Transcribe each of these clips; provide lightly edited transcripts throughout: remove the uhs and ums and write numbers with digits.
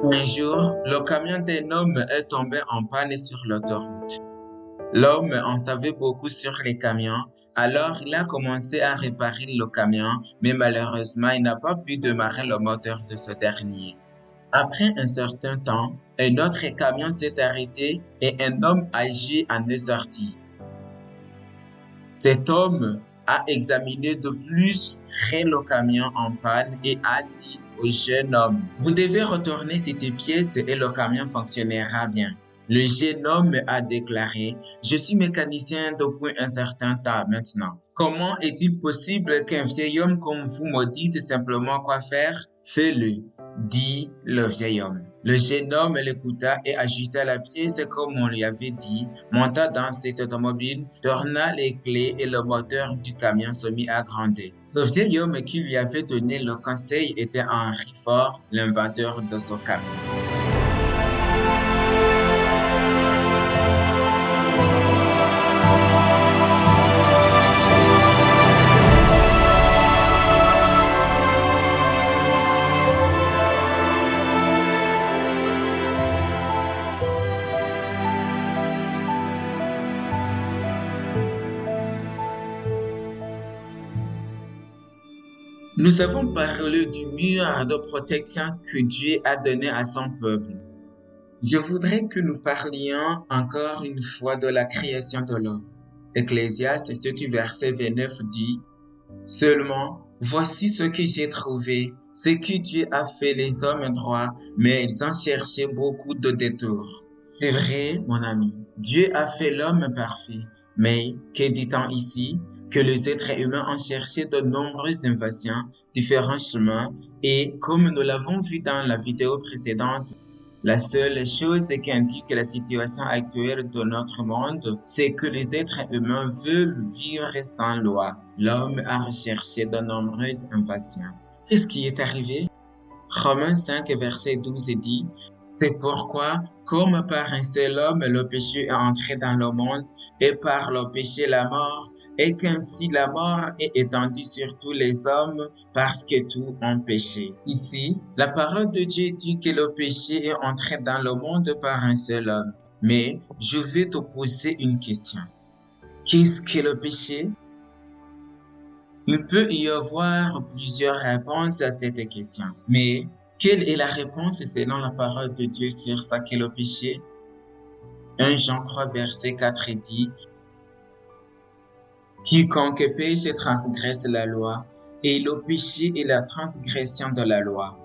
Un jour, le camion d'un homme est tombé en panne sur l'autoroute. L'homme en savait beaucoup sur les camions, alors il a commencé à réparer le camion, mais malheureusement, il n'a pas pu démarrer le moteur de ce dernier. Après un certain temps, un autre camion s'est arrêté et un homme âgé en est sorti. Cet homme a examiné de plus près le camion en panne et a dit au jeune homme, vous devez retourner cette pièce et le camion fonctionnera bien. Le jeune homme a déclaré, je suis mécanicien depuis un certain temps maintenant. Comment est-il possible qu'un vieil homme comme vous me dise simplement quoi faire? Fais-le, dit le vieil homme. Le jeune homme l'écouta et ajusta la pièce comme on lui avait dit, monta dans cette automobile, tourna les clés et le moteur du camion se mit à gronder. Ce vieil homme qui lui avait donné le conseil était Henry Ford, l'inventeur de ce camion. Nous avons parlé du mur de protection que Dieu a donné à son peuple. Je voudrais que nous parlions encore une fois de la création de l'homme. Ecclésiaste 7, verset 29 dit, seulement, voici ce que j'ai trouvé, c'est que Dieu a fait les hommes droits, mais ils ont cherché beaucoup de détours. C'est vrai, mon ami, Dieu a fait l'homme parfait, mais que dit-on ici? Que les êtres humains ont cherché de nombreuses innovations, différents chemins, et comme nous l'avons vu dans la vidéo précédente, la seule chose qu'indique la situation actuelle de notre monde, c'est que les êtres humains veulent vivre sans loi. L'homme a recherché de nombreuses innovations. Qu'est-ce qui est arrivé? Romains 5, verset 12 dit, c'est pourquoi, comme par un seul homme, le péché est entré dans le monde, et par le péché la mort, et qu'ainsi la mort est étendue sur tous les hommes parce que tous ont péché. Ici, la parole de Dieu dit que le péché est entré dans le monde par un seul homme. Mais je vais te poser une question. Qu'est-ce que le péché? Il peut y avoir plusieurs réponses à cette question. Mais quelle est la réponse selon la parole de Dieu sur ce qu'est le péché? 1 Jean 3, verset 4 dit, quiconque pêche transgresse la loi, et le péché est la transgression de la loi.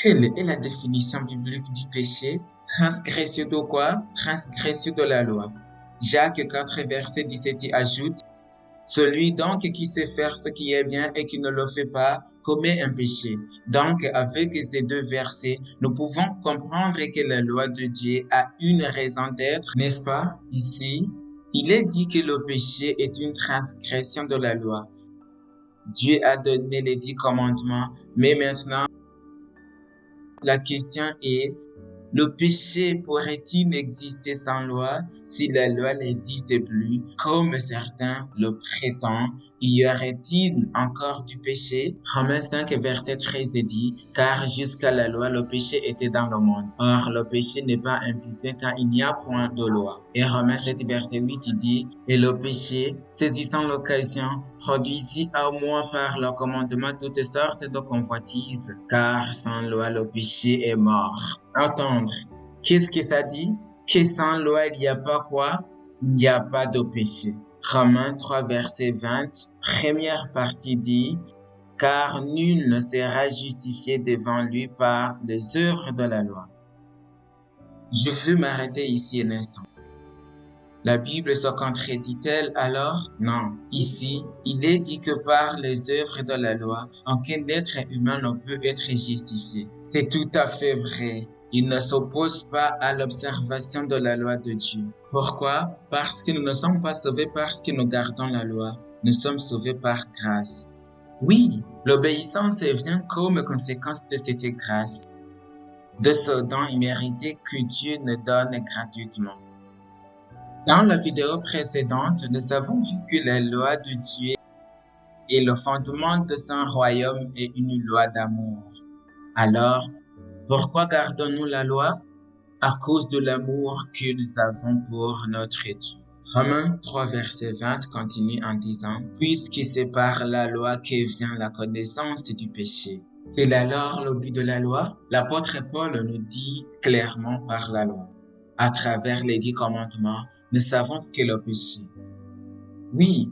Quelle est la définition biblique du péché? Transgression de quoi? Transgression de la loi. Jacques 4, verset 17 ajoute, celui donc qui sait faire ce qui est bien et qui ne le fait pas commet un péché. Donc, avec ces deux versets, nous pouvons comprendre que la loi de Dieu a une raison d'être, n'est-ce pas? Ici, il est dit que le péché est une transgression de la loi. Dieu a donné les 10 commandements, mais maintenant, la question est, le péché pourrait-il exister sans loi si la loi n'existe plus, comme certains le prétendent? Y aurait-il encore du péché? Romains 5, verset 13 dit, car jusqu'à la loi, le péché était dans le monde. Or, le péché n'est pas imputé car il n'y a point de loi. Et Romains 7, verset 8 dit, et le péché, saisissant l'occasion, produisit à moi par le commandement toutes sortes de convoitises, car sans loi, le péché est mort. Entendre. Qu'est-ce que ça dit? Que sans loi, il n'y a pas quoi? Il n'y a pas de péché. Romains 3, verset 20, première partie dit, car nul ne sera justifié devant lui par les œuvres de la loi. Je veux m'arrêter ici un instant. La Bible se contredit-elle alors? Non. Ici, il est dit que par les œuvres de la loi, aucun être humain ne peut être justifié. C'est tout à fait vrai. Il ne s'oppose pas à l'observation de la loi de Dieu. Pourquoi? Parce que nous ne sommes pas sauvés parce que nous gardons la loi. Nous sommes sauvés par grâce. Oui, l'obéissance vient comme conséquence de cette grâce, de ce don immérité que Dieu nous donne gratuitement. Dans la vidéo précédente, nous avons vu que la loi de Dieu et le fondement de son royaume est une loi d'amour. Alors, pourquoi gardons-nous la loi? À cause de l'amour que nous avons pour notre Dieu. Romains 3, verset 20 continue en disant, « Puisque c'est par la loi que vient la connaissance du péché. » Quel est alors le but de la loi? L'apôtre Paul nous dit clairement par la loi. À travers les 10 commandements, nous savons ce qu'est le péché. Oui,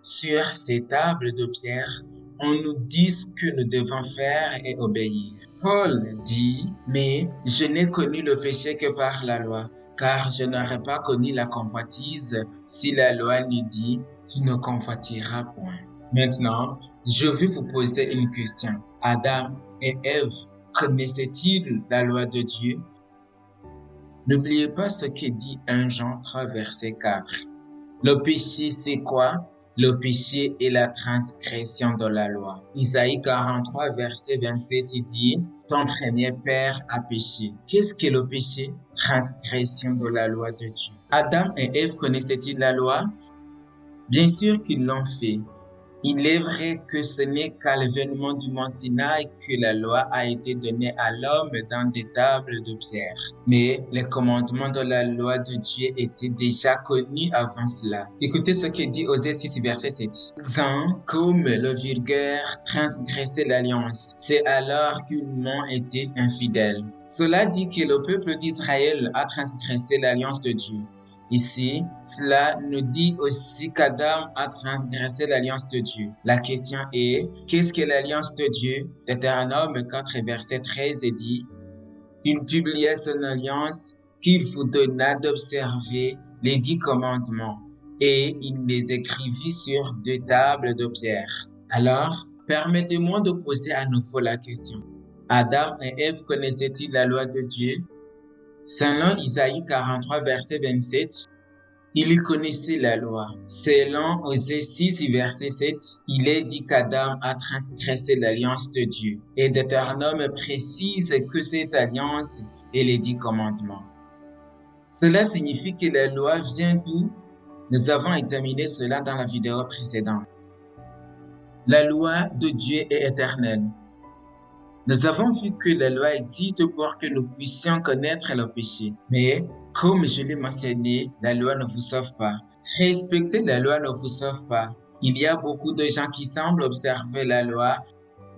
sur ces tables de pierre, on nous dit ce que nous devons faire et obéir. Paul dit, « Mais je n'ai connu le péché que par la loi, car je n'aurais pas connu la convoitise si la loi nous dit, tu ne convoiteras point. » Maintenant, je vais vous poser une question. Adam et Ève connaissaient-ils la loi de Dieu? N'oubliez pas ce que dit 1 Jean 3, verset 4. Le péché, c'est quoi? Le péché est la transgression de la loi. Isaïe 43, verset 27, dit, « Ton premier père a péché. » Qu'est-ce que le péché? Transgression de la loi de Dieu. Adam et Ève connaissaient-ils la loi? Bien sûr qu'ils l'ont fait. Il est vrai que ce n'est qu'à l'événement du mont Sinaï que la loi a été donnée à l'homme dans des tables de pierre. Mais les commandements de la loi de Dieu étaient déjà connus avant cela. Écoutez ce que dit Osée 6, verset 7. « Quand, comme le vulgaire, transgressait l'alliance, c'est alors qu'ils m'ont été infidèles. » Cela dit que le peuple d'Israël a transgressé l'alliance de Dieu. Ici, cela nous dit aussi qu'Adam a transgressé l'alliance de Dieu. La question est, qu'est-ce que l'alliance de Dieu? Deutéronome 4, verset 13 dit, « Il publia son alliance qu'il vous donna d'observer les 10 commandements, et il les écrivit sur 2 tables de pierre. » Alors, permettez-moi de poser à nouveau la question. Adam et Ève connaissaient-ils la loi de Dieu? Selon Isaïe 43, verset 27, il connaissait la loi. Selon Osée 6, verset 7, il est dit qu'Adam a transgressé l'alliance de Dieu. Et Deutéronome précise que cette alliance est les 10 commandements. Cela signifie que la loi vient d'où? Nous avons examiné cela dans la vidéo précédente. La loi de Dieu est éternelle. Nous avons vu que la loi existe pour que nous puissions connaître le péché. Mais, comme je l'ai mentionné, la loi ne vous sauve pas. Respecter la loi ne vous sauve pas. Il y a beaucoup de gens qui semblent observer la loi,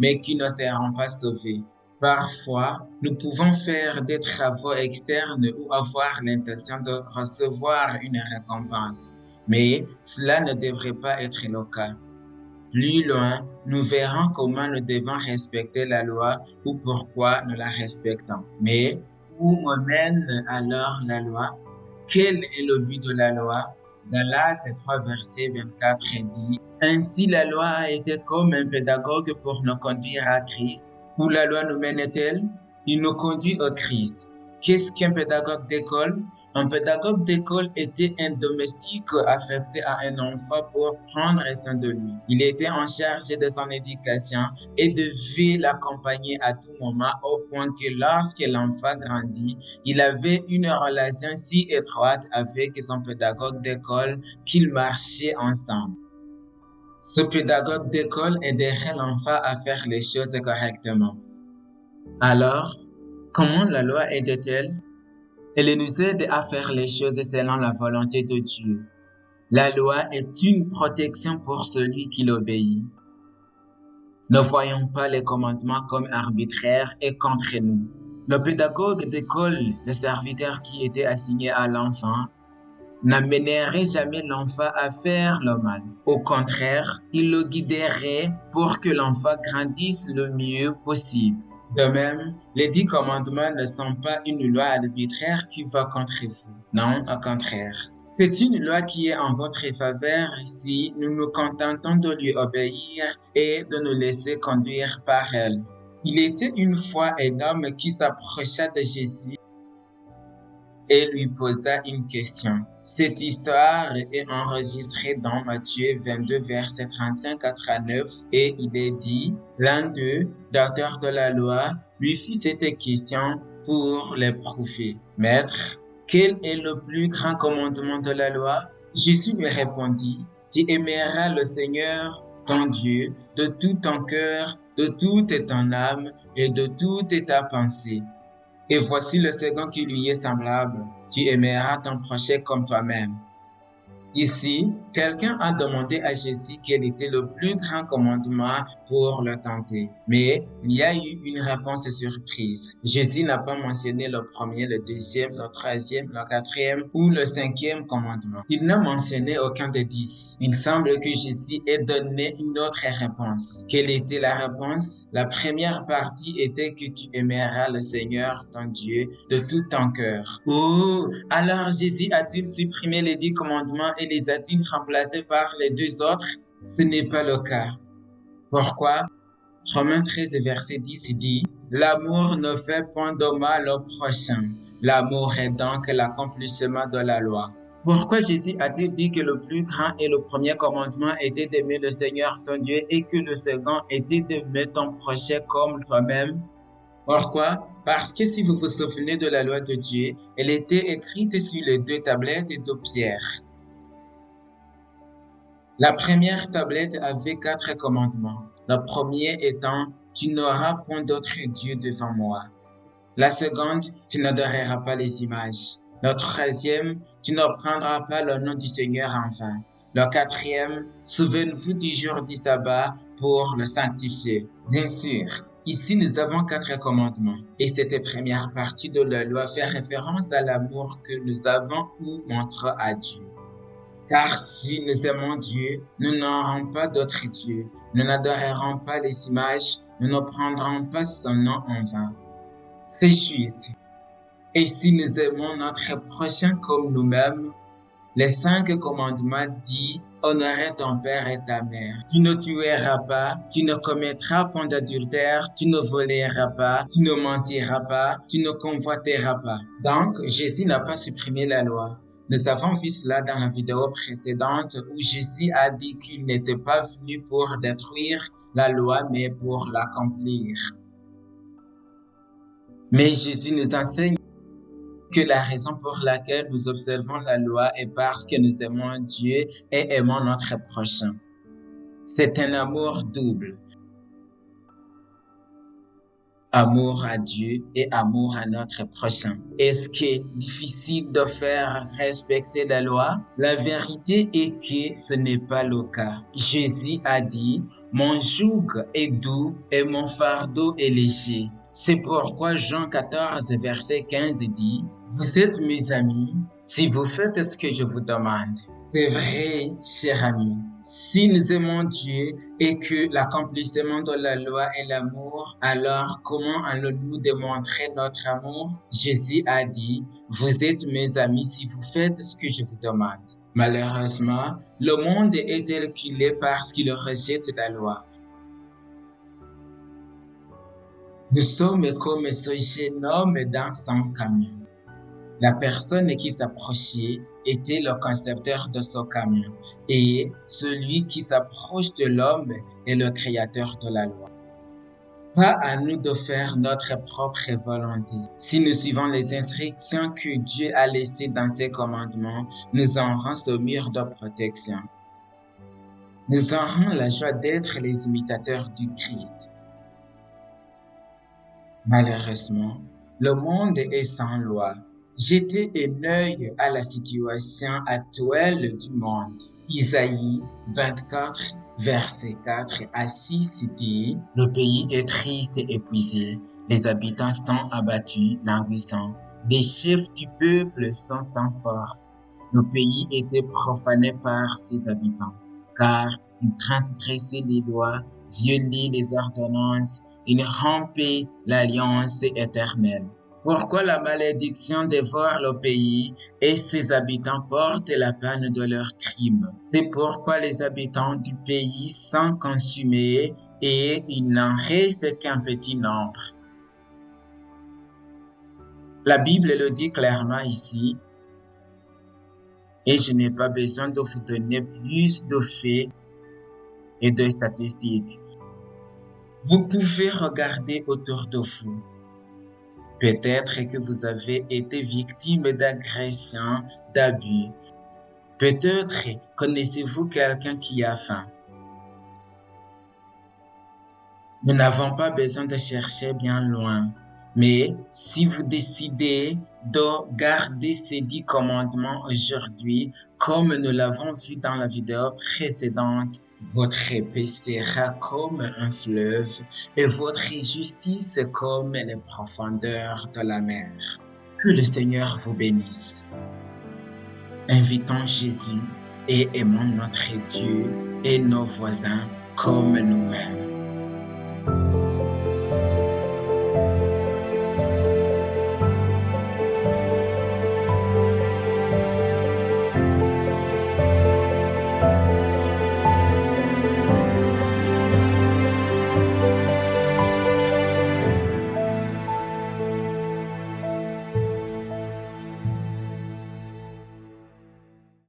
mais qui ne seront pas sauvés. Parfois, nous pouvons faire des travaux externes ou avoir l'intention de recevoir une récompense. Mais cela ne devrait pas être le cas. Plus loin, nous verrons comment nous devons respecter la loi ou pourquoi nous la respectons. Mais où me mène alors la loi? Quel est le but de la loi? Galates 3, verset 24 dit, « Ainsi la loi a été comme un pédagogue pour nous conduire à Christ. » Où la loi nous mène-t-elle? Il nous conduit au Christ. Qu'est-ce qu'un pédagogue d'école? Un pédagogue d'école était un domestique affecté à un enfant pour prendre soin de lui. Il était en charge de son éducation et devait l'accompagner à tout moment au point que lorsque l'enfant grandit, il avait une relation si étroite avec son pédagogue d'école qu'ils marchaient ensemble. Ce pédagogue d'école aiderait l'enfant à faire les choses correctement. Alors, comment la loi aide-t-elle? Elle nous aide à faire les choses selon la volonté de Dieu. La loi est une protection pour celui qui l'obéit. Ne voyons pas les commandements comme arbitraires et contre nous. Le pédagogue d'école, le serviteur qui était assigné à l'enfant, n'amènerait jamais l'enfant à faire le mal. Au contraire, il le guiderait pour que l'enfant grandisse le mieux possible. De même, les 10 commandements ne sont pas une loi arbitraire qui va contre vous. Non, au contraire. C'est une loi qui est en votre faveur si nous nous contentons de lui obéir et de nous laisser conduire par elle. Il était une fois un homme qui s'approcha de Jésus et lui posa une question. Cette histoire est enregistrée dans Matthieu 22, versets 35 à 39 et il est dit, l'un d'eux, docteur de la loi, lui fit cette question pour l'éprouver. Maître, quel est le plus grand commandement de la loi? Jésus lui répondit, tu aimeras le Seigneur, ton Dieu, de tout ton cœur, de toute ton âme et de toute ta pensée. Et voici le second qui lui est semblable. Tu aimeras ton prochain comme toi-même. Ici, quelqu'un a demandé à Jésus quel était le plus grand commandement pour le tenter. Mais il y a eu une réponse surprise. Jésus n'a pas mentionné le premier, le deuxième, le troisième, le quatrième ou le cinquième commandement. Il n'a mentionné aucun des 10. Il semble que Jésus ait donné une autre réponse. Quelle était la réponse? La première partie était que tu aimeras le Seigneur, ton Dieu, de tout ton cœur. Oh, alors Jésus a-t-il supprimé les 10 commandements et les a-t-il remplacés par les 2 autres? Ce n'est pas le cas. Pourquoi? Romains 13, verset 10 dit, « L'amour ne fait point de mal au prochain. L'amour est donc l'accomplissement de la loi. » Pourquoi Jésus a-t-il dit que le plus grand et le premier commandement était d'aimer le Seigneur ton Dieu et que le second était d'aimer ton prochain comme toi-même? Pourquoi? Parce que si vous vous souvenez de la loi de Dieu, elle était écrite sur les 2 tablettes de pierre. La première tablette avait 4 commandements. Le premier étant, tu n'auras point d'autre Dieu devant moi. La seconde, tu n'adoreras pas les images. Le troisième, tu ne prendras pas le nom du Seigneur en vain. Le quatrième, souvenez-vous du jour du sabbat pour le sanctifier. Bien sûr, ici nous avons 4 commandements. Et cette première partie de la loi fait référence à l'amour que nous avons ou montrons à Dieu. Car si nous aimons Dieu, nous n'aurons pas d'autre Dieu. Nous n'adorerons pas les images, nous ne prendrons pas son nom en vain. C'est juste. Et si nous aimons notre prochain comme nous-mêmes, les 5 commandements disent « Honorer ton père et ta mère. Tu ne tueras pas, tu ne commettras point d'adultère, tu ne voleras pas, tu ne mentiras pas, tu ne convoiteras pas. » Donc, Jésus n'a pas supprimé la loi. Nous avons vu cela dans la vidéo précédente où Jésus a dit qu'il n'était pas venu pour détruire la loi, mais pour l'accomplir. Mais Jésus nous enseigne que la raison pour laquelle nous observons la loi est parce que nous aimons Dieu et aimons notre prochain. C'est un amour double. Amour à Dieu et amour à notre prochain. Est-ce que c'est difficile de faire respecter la loi? La vérité est que ce n'est pas le cas. Jésus a dit, « Mon joug est doux et mon fardeau est léger. » C'est pourquoi Jean 14, verset 15 dit, « Vous êtes mes amis si vous faites ce que je vous demande. » C'est vrai, cher ami. Si nous aimons Dieu et que l'accomplissement de la loi est l'amour, alors comment allons-nous démontrer notre amour? Jésus a dit, « Vous êtes mes amis si vous faites ce que je vous demande. » Malheureusement, le monde est tel qu'il est parce qu'il rejette la loi. Nous sommes comme ce jeune homme dans son camion. La personne qui s'approchait était le concepteur de ce camion et celui qui s'approche de l'homme est le créateur de la loi. Pas à nous de faire notre propre volonté. Si nous suivons les instructions que Dieu a laissées dans ses commandements, nous aurons ce mur de protection. Nous aurons la joie d'être les imitateurs du Christ. Malheureusement, le monde est sans loi. Jetez un œil à la situation actuelle du monde. Isaïe 24, verset 4 à 6 dit, « Le pays est triste et épuisé, les habitants sont abattus, languissants, les chefs du peuple sont sans force. Le pays était profané par ses habitants, car ils transgressaient les lois, violaient les ordonnances, ils rompaient l'alliance éternelle. Pourquoi la malédiction dévore le pays et ses habitants portent la peine de leurs crimes? C'est pourquoi les habitants du pays sont consumés et il n'en reste qu'un petit nombre. » La Bible le dit clairement ici, et je n'ai pas besoin de vous donner plus de faits et de statistiques. Vous pouvez regarder autour de vous. Peut-être que vous avez été victime d'agressions, d'abus. Peut-être connaissez-vous quelqu'un qui a faim. Nous n'avons pas besoin de chercher bien loin. Mais si vous décidez de garder ces 10 commandements aujourd'hui, comme nous l'avons vu dans la vidéo précédente, votre paix sera comme un fleuve et votre justice comme les profondeurs de la mer. Que le Seigneur vous bénisse. Invitons Jésus et aimons notre Dieu et nos voisins comme nous-mêmes.